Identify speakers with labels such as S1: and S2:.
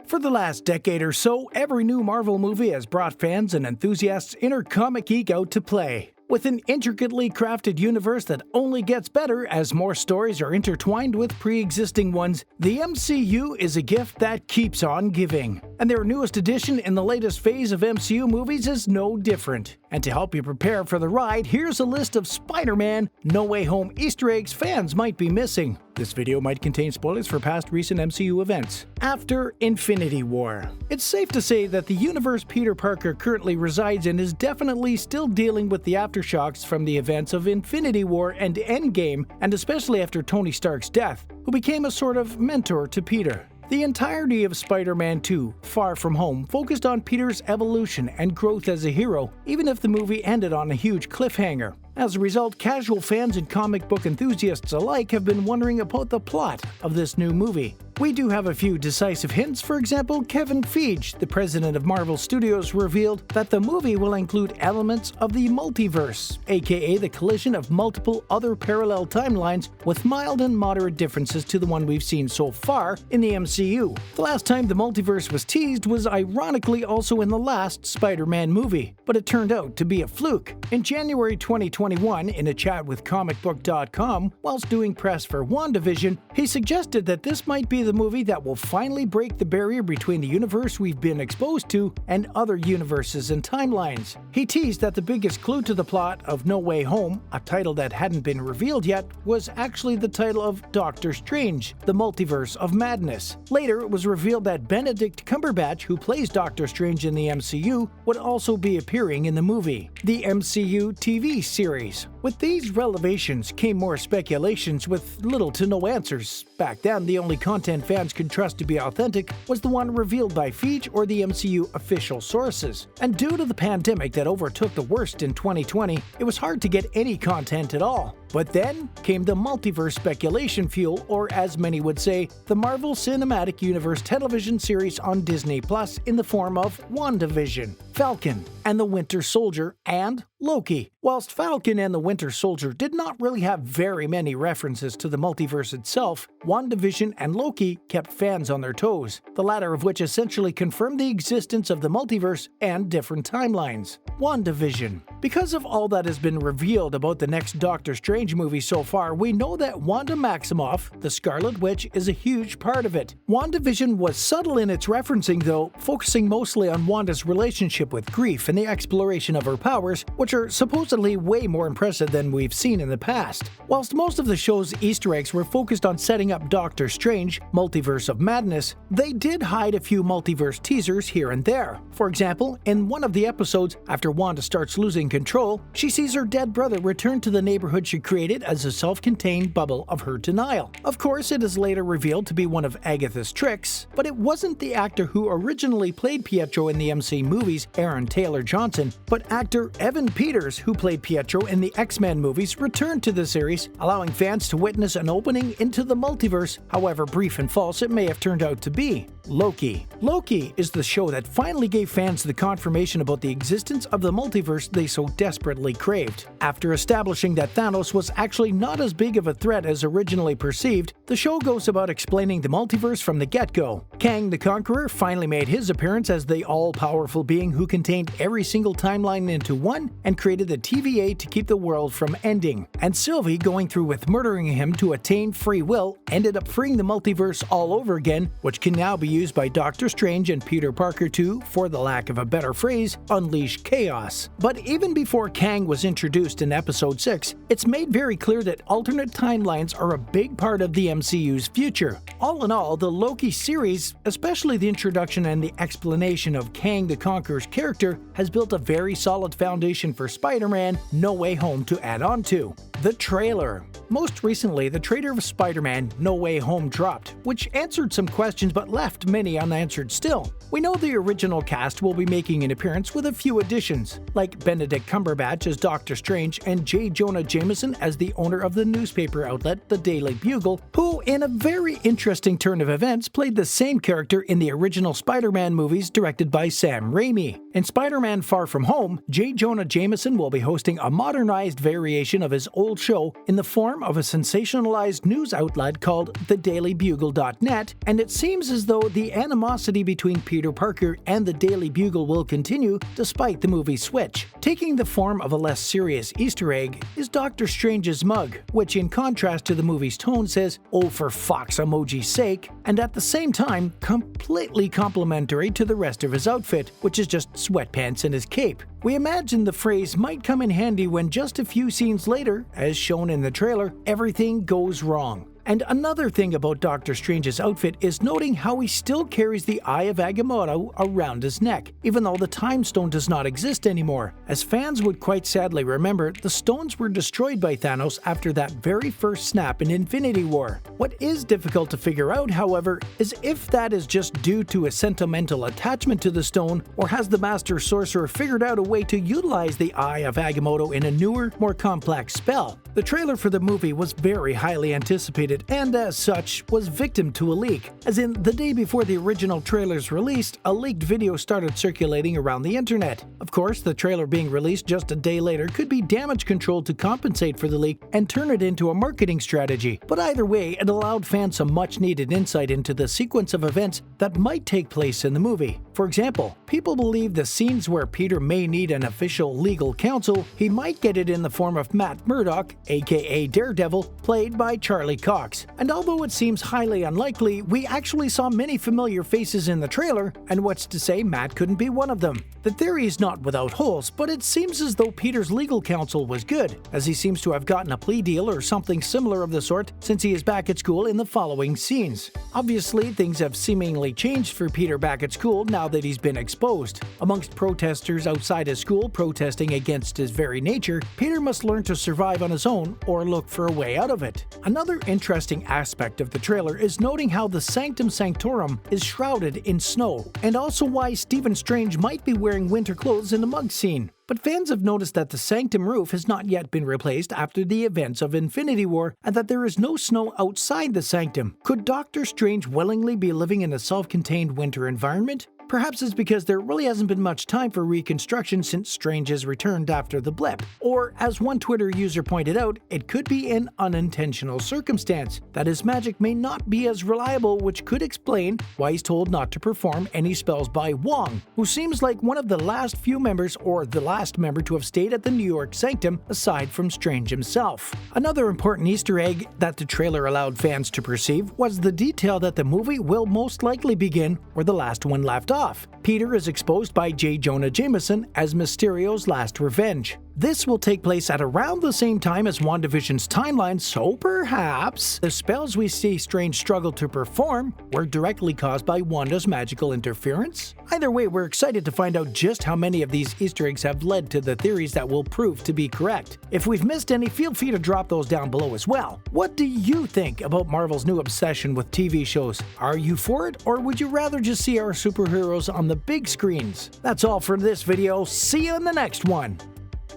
S1: For the last decade or so, every new Marvel movie has brought fans and enthusiasts inner comic geek out to play. With an intricately crafted universe that only gets better as more stories are intertwined with pre-existing ones, the MCU is a gift that keeps on giving. And their newest addition in the latest phase of MCU movies is no different. And to help you prepare for the ride, here's a list of Spider-Man No Way Home Easter eggs fans might be missing. This video might contain spoilers for past recent MCU events. After Infinity War. It's safe to say that the universe Peter Parker currently resides in is definitely still dealing with the aftershocks from the events of Infinity War and Endgame, and especially after Tony Stark's death, who became a sort of mentor to Peter. The entirety of Spider-Man 2, Far From Home, focused on Peter's evolution and growth as a hero, even if the movie ended on a huge cliffhanger. As a result, casual fans and comic book enthusiasts alike have been wondering about the plot of this new movie. We do have a few decisive hints. For example, Kevin Feige, the president of Marvel Studios, revealed that the movie will include elements of the multiverse, aka the collision of multiple other parallel timelines with mild and moderate differences to the one we've seen so far in the MCU. The last time the multiverse was teased was ironically also in the last Spider-Man movie, but it turned out to be a fluke. In January 2021, in a chat with comicbook.com, whilst doing press for WandaVision, he suggested that this might be the movie that will finally break the barrier between the universe we've been exposed to and other universes and timelines. He teased that the biggest clue to the plot of No Way Home, a title that hadn't been revealed yet, was actually the title of Doctor Strange, the Multiverse of Madness. Later, it was revealed that Benedict Cumberbatch, who plays Doctor Strange in the MCU, would also be appearing in the movie, the MCU TV series. With these revelations came more speculations with little to no answers. Back then, the only content fans could trust to be authentic was the one revealed by Feige or the MCU official sources. And due to the pandemic that overtook the worst in 2020, it was hard to get any content at all. But then came the multiverse speculation fuel, or as many would say, the Marvel Cinematic Universe television series on Disney Plus in the form of WandaVision, Falcon and the Winter Soldier, and Loki. Whilst Falcon and the Winter Soldier did not really have very many references to the multiverse itself, WandaVision and Loki kept fans on their toes, the latter of which essentially confirmed the existence of the multiverse and different timelines. WandaVision. Because of all that has been revealed about the next Doctor Strange movie so far, we know that Wanda Maximoff, the Scarlet Witch, is a huge part of it. WandaVision was subtle in its referencing though, focusing mostly on Wanda's relationship with grief and the exploration of her powers, which are supposedly way more impressive than we've seen in the past. Whilst most of the show's Easter eggs were focused on setting up Doctor Strange, Multiverse of Madness, they did hide a few multiverse teasers here and there. For example, in one of the episodes, after Wanda starts losing control, she sees her dead brother return to the neighborhood she created as a self-contained bubble of her denial. Of course, it is later revealed to be one of Agatha's tricks, but it wasn't the actor who originally played Pietro in the MC movies, Aaron Taylor Johnson, but actor Evan Peters, who played Pietro in the X-Men movies, returned to the series, allowing fans to witness an opening into the multiverse, however brief and false it may have turned out to be. Loki. Loki is the show that finally gave fans the confirmation about the existence of the multiverse they so desperately craved. After establishing that Thanos was actually not as big of a threat as originally perceived, the show goes about explaining the multiverse from the get-go. Kang the Conqueror finally made his appearance as the all-powerful being who contained every single timeline into one and created the TVA to keep the world from ending. And Sylvie, going through with murdering him to attain free will, ended up freeing the multiverse all over again, which can now be used by Doctor Strange and Peter Parker to, for the lack of a better phrase, unleash chaos. But even before Kang was introduced in Episode 6, it's made very clear that alternate timelines are a big part of the MCU's future. All in all, the Loki series, especially the introduction and the explanation of Kang the Conqueror's character, has built a very solid foundation for Spider-Man No Way Home to add on to. The trailer. Most recently, the trailer of Spider-Man No Way Home dropped, which answered some questions but left many unanswered still. We know the original cast will be making an appearance with a few additions, like Benedict Cumberbatch as Doctor Strange and J. Jonah Jameson as the owner of the newspaper outlet The Daily Bugle, who, in a very interesting turn of events, played the same character in the original Spider-Man movies directed by Sam Raimi. In Spider-Man Far From Home, J. Jonah Jameson will be hosting a modernized variation of his old show in the form form of a sensationalized news outlet called thedailybugle.net, and it seems as though the animosity between Peter Parker and the Daily Bugle will continue despite the movie's switch. Taking the form of a less serious Easter egg is Doctor Strange's mug, which in contrast to the movie's tone says, "Oh for Fox emoji's sake," and at the same time completely complementary to the rest of his outfit, which is just sweatpants and his cape. We imagine the phrase might come in handy when just a few scenes later, as shown in the trailer, everything goes wrong. And another thing about Doctor Strange's outfit is noting how he still carries the Eye of Agamotto around his neck, even though the Time Stone does not exist anymore. As fans would quite sadly remember, the stones were destroyed by Thanos after that very first snap in Infinity War. What is difficult to figure out, however, is if that is just due to a sentimental attachment to the stone, or has the Master Sorcerer figured out a way to utilize the Eye of Agamotto in a newer, more complex spell. The trailer for the movie was very highly anticipated and as such was victim to a leak, as in the day before the original trailer's released, a leaked video started circulating around the internet. Of course, the trailer being released just a day later could be damage controlled to compensate for the leak and turn it into a marketing strategy, but either way, it allowed fans some much needed insight into the sequence of events that might take place in the movie. For example, people believe the scenes where Peter may need an official legal counsel, he might get it in the form of Matt Murdock, aka Daredevil, played by Charlie Cox. And although it seems highly unlikely, we actually saw many familiar faces in the trailer, and what's to say Matt couldn't be one of them. The theory is not without holes, but it seems as though Peter's legal counsel was good, as he seems to have gotten a plea deal or something similar of the sort since he is back at school in the following scenes. Obviously, things have seemingly changed for Peter back at school now that he's been exposed. Amongst protesters outside his school protesting against his very nature, Peter must learn to survive on his own or look for a way out of it. Another interesting aspect of the trailer is noting how the Sanctum Sanctorum is shrouded in snow, and also why Stephen Strange might be wearing winter clothes in the mug scene. But fans have noticed that the Sanctum roof has not yet been replaced after the events of Infinity War, and that there is no snow outside the Sanctum. Could Doctor Strange willingly be living in a self-contained winter environment? Perhaps it's because there really hasn't been much time for reconstruction since Strange has returned after the blip. Or, as one Twitter user pointed out, it could be an unintentional circumstance, that his magic may not be as reliable, which could explain why he's told not to perform any spells by Wong, who seems like one of the last few members or the last member to have stayed at the New York Sanctum aside from Strange himself. Another important Easter egg that the trailer allowed fans to perceive was the detail that the movie will most likely begin where the last one left off. Peter is exposed by J. Jonah Jameson as Mysterio's last revenge. This will take place at around the same time as WandaVision's timeline, so perhaps the spells we see Strange struggle to perform were directly caused by Wanda's magical interference? Either way, we're excited to find out just how many of these Easter eggs have led to the theories that will prove to be correct. If we've missed any, feel free to drop those down below as well. What do you think about Marvel's new obsession with TV shows? Are you for it, or would you rather just see our superheroes on the big screens? That's all for this video. See you in the next one.